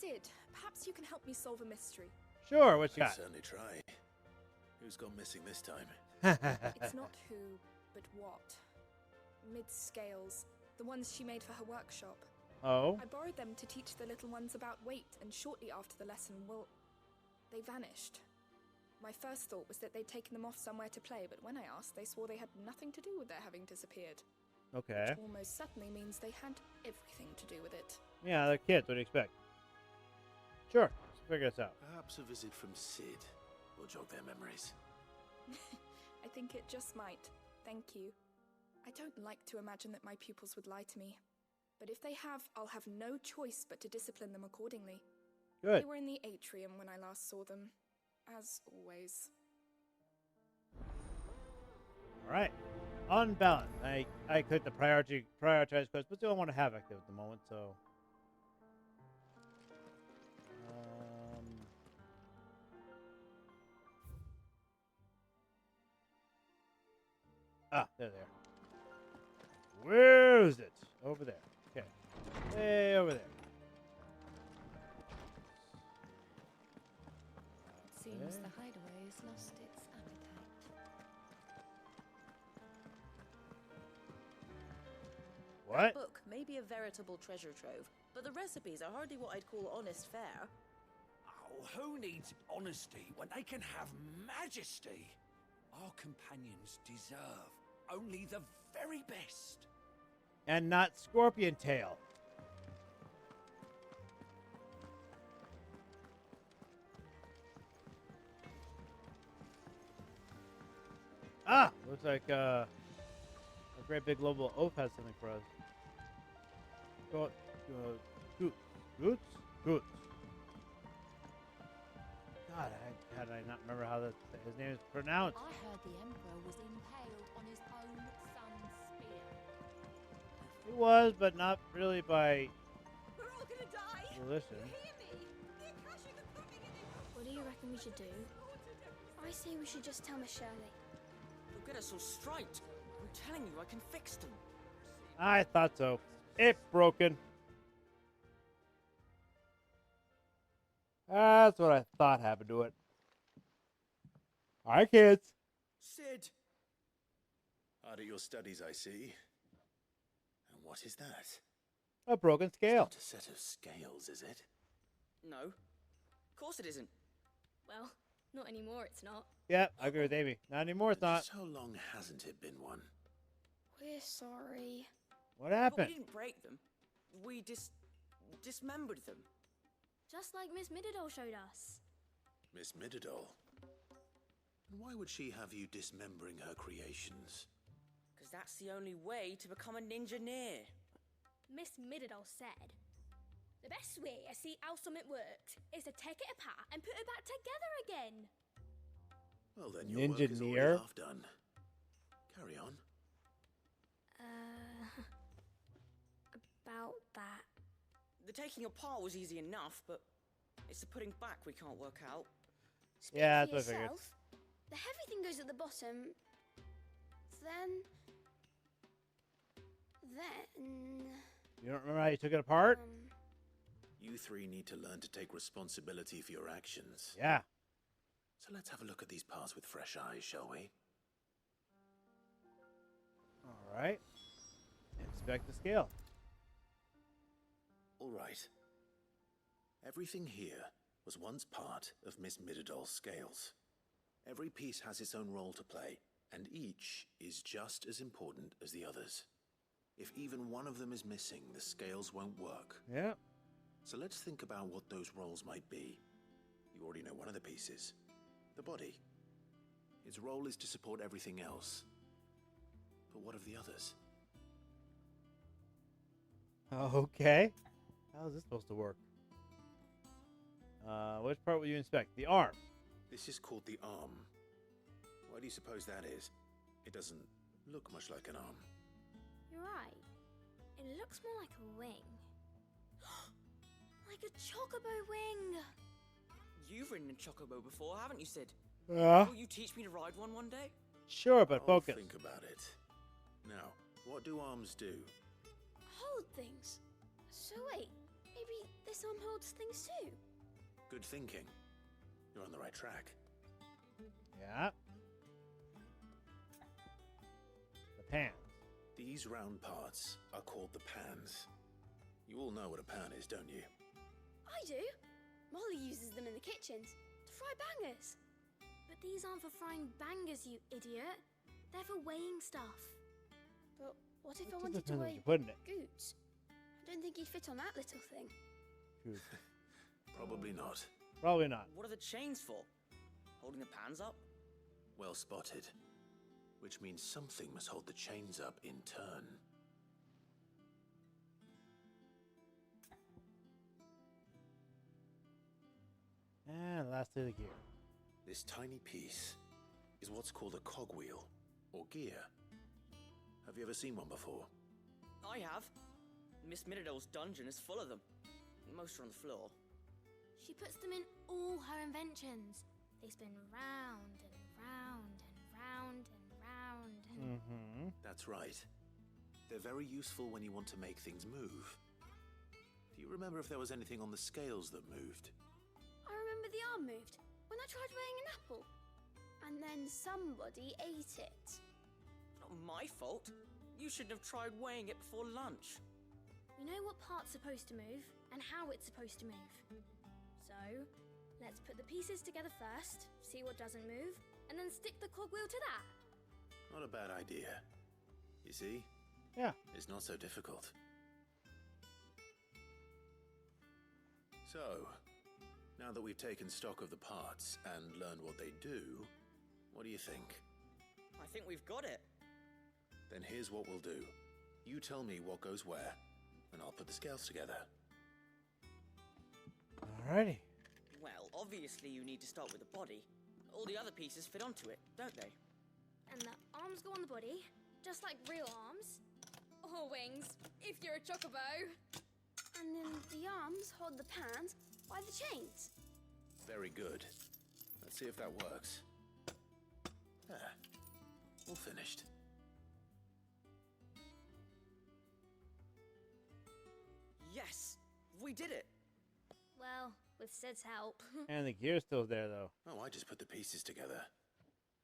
Sid, perhaps you can help me solve a mystery. Sure, what you I'll got? certainly try. Who's gone missing this time? It's not who, but what. Mid-scales, the ones she made for her workshop. Oh? I borrowed them to teach the little ones about weight, and shortly after the lesson, well, they vanished. My first thought was that they'd taken them off somewhere to play, but when I asked, they swore they had nothing to do with their having disappeared. Okay. Which almost certainly means they had everything to do with it. Yeah, they're kids. What do you expect? Sure. Let's figure this out. Perhaps a visit from Sid will jog their memories. I think it just might. Thank you. I don't like to imagine that my pupils would lie to me. But if they have, I'll have no choice but to discipline them accordingly. Good. They were in the atrium when I last saw them. As always. All right. Unbalanced. I clicked the prioritize quest, but still want to have active at the moment, so. There they are. Where is it? Over there. Okay. Way over there. It seems the hideaway has lost its appetite. What? Book may be a veritable treasure trove, but the recipes are hardly what I'd call honest fare. Oh, who needs honesty when they can have majesty? Our companions deserve only the very best. And not Scorpion Tail. Looks like a great big global oath has something for us. Goots? God, how did I not remember how his name is pronounced? I heard the Emperor was impaled on his own son's spear. He was, but not really by We're all gonna die! volition. Hear me! The Akashic are coming in! What do you reckon we should do? I say we should just tell Miss Shirley. You'll get us all straight. I'm telling you, I can fix them. I thought so. It broken. That's what I thought happened to it. All right, kids. Sid! Hard at your studies, I see. And what is that? A broken scale. Not a set of scales, is it? No. Of course it isn't. Well, not anymore, it's not. Yep, I agree with Amy. Not anymore, it's not. Just how long hasn't it been one? We're sorry. What But we happened? didn't break them. We dismembered them. Just like Miss Middledore showed us. Miss Middledore? And why would she have you dismembering her creations? Because that's the only way to become a ninja-neer. Miss Middledore said, the best way to see how something works is to take it apart and put it back together again. Well, then your work is already Ninja-neer? half done. Carry on. About that. The taking apart was easy enough, but it's the putting back we can't work out. Speak Yeah, for that's what I figured. yourself. The heavy thing goes at the bottom. Then... You don't remember how you took it apart? You three need to learn to take responsibility for your actions. Yeah. So let's have a look at these parts with fresh eyes, shall we? All right. Inspect the scale. All right. Everything here was once part of Miss Middledor's scales. Every piece has its own role to play, and each is just as important as the others. If even one of them is missing, the scales won't work. Yeah. So let's think about what those roles might be. You already know one of the pieces. The body. Its role is to support everything else. But what of the others? Okay. How is this supposed to work? Which part will you inspect? The arm. This is called the arm. Why do you suppose that is? It doesn't look much like an arm. You're right. It looks more like a wing. Like a chocobo wing. You've ridden a chocobo before, haven't you, Sid? Yeah. Will you teach me to ride one day? Sure, but I'll focus. think about it. Now, what do arms do? Hold things. So wait, maybe this this arm holds things too. Good thinking. You're on the right track. Yeah. The pans. These round parts are called the pans. You all know what a pan is, don't you? I do. Molly uses them in the kitchens to fry bangers. But these aren't for frying bangers, you idiot. They're for weighing stuff. But what if I It wanted to depends what weigh you put in it. Goots? I don't think he'd fit on that little thing. Shoot. Probably not. Probably not. What are the chains for? Holding the pans up? Well spotted. Which means something must hold the chains up in turn. And lastly, the gear. This tiny piece is what's called a cogwheel, or gear. Have you ever seen one before? I have. Miss Middledale's dungeon is full of them. Most are on the floor. She puts them in all her inventions. They spin round and round and round and round and... Mm-hmm. That's right. They're very useful when you want to make things move. Do you remember if there was anything on the scales that moved? I remember the arm moved when I tried weighing an apple. And then somebody ate it. Not my fault. You shouldn't have tried weighing it before lunch. We know what part's supposed to move and how it's supposed to move. So, let's put the pieces together first, see what doesn't move, and then stick the cogwheel to that. Not a bad idea. You see? Yeah. It's not so difficult. So, now that we've taken stock of the parts and learned what they do, what do you think? I think we've got it. Then here's what we'll do. You tell me what goes where, and I'll put the scales together. Alrighty. Well, obviously you need to start with the body. All the other pieces fit onto it, don't they? And the arms go on the body, just like real arms. Or wings, if you're a chocobo. And then the arms hold the pans by the chains. Very good. Let's see if that works. There. All finished. Yes! We did it! Well, with Sid's help. And the gear's still there, though. Oh, I just put the pieces together.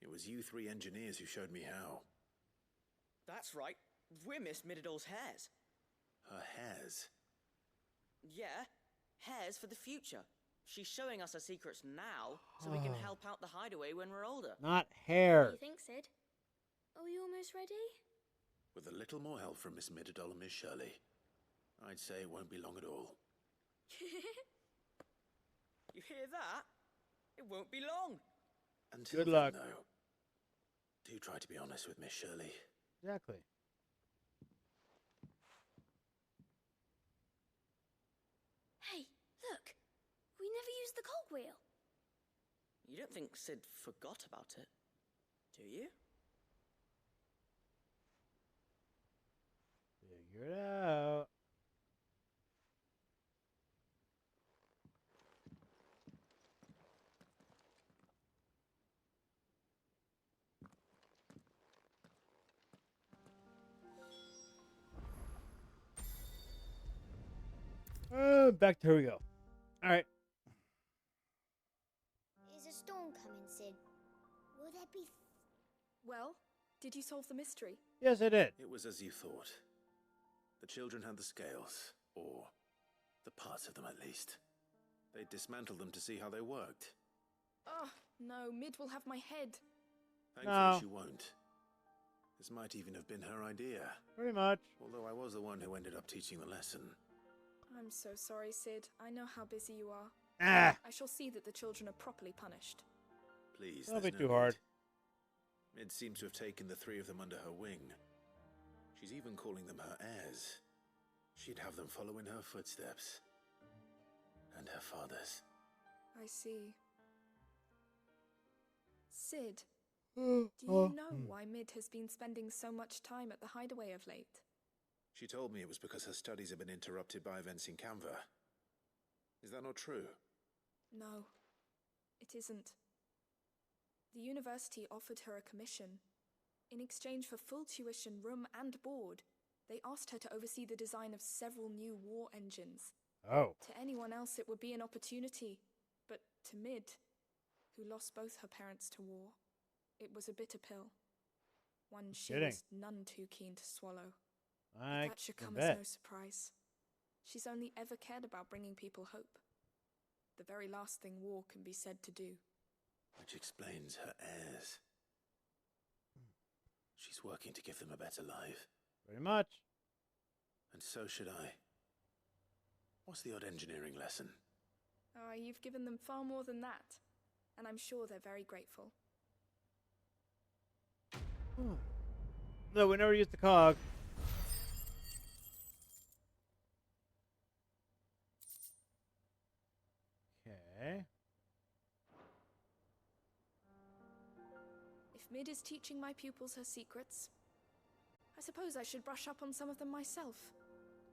It was you three engineers who showed me how. That's right. We're Miss Middledale's hares. Her hairs. Yeah, hares for the future. She's showing us her secrets now, so we can help out the hideaway when we're older. Not What hair. do you think, Sid? Are we almost ready? With a little more help from Miss Middledale and Miss Shirley, I'd say it won't be long at all. You hear that? It won't be long. Until Good then, luck. though, do try to be honest with Miss Shirley. Exactly. Hey, look! We never used the cogwheel. You don't think Sid forgot about it, do you? Figure it out. Back to here we go. All right. Is a storm coming, Sid? Will there be... Well, did you solve the mystery? Yes, I did. It was as you thought. The children had the scales, or the parts of them at least. They dismantled them to see how they worked. Oh, no, Mid will have my head. Thankfully, No. she won't. This might even have been her idea, Pretty much. although I was the one who ended up teaching the lesson. I'm so sorry, Sid. I know how busy you are. Ah. I shall see that the children are properly punished. Please, Don't there's be no too hard. need. Mid seems to have taken the three of them under her wing. She's even calling them her heirs. She'd have them follow in her footsteps. And her father's. I see. Sid, do you know why Mid has been spending so much time at the hideaway of late? She told me it was because her studies have been interrupted by events in Canva. Is that not true? No, it isn't. The university offered her a commission. In exchange for full tuition, room and board, they asked her to oversee the design of several new war engines. Oh. To anyone else, it would be an opportunity. But to Mid, who lost both her parents to war, it was a bitter pill. One she kidding. was none too keen to swallow. I That should can come bet. as no surprise. She's only ever cared about bringing people hope. The very last thing war can be said to do. Which explains her heirs. She's working to give them a better life. Pretty much. And so should I. What's the odd engineering lesson? Ah, you've given them far more than that. And I'm sure they're very grateful. No, we never used the cog. Okay. If Mid is teaching my pupils her secrets, I suppose I should brush up on some of them myself.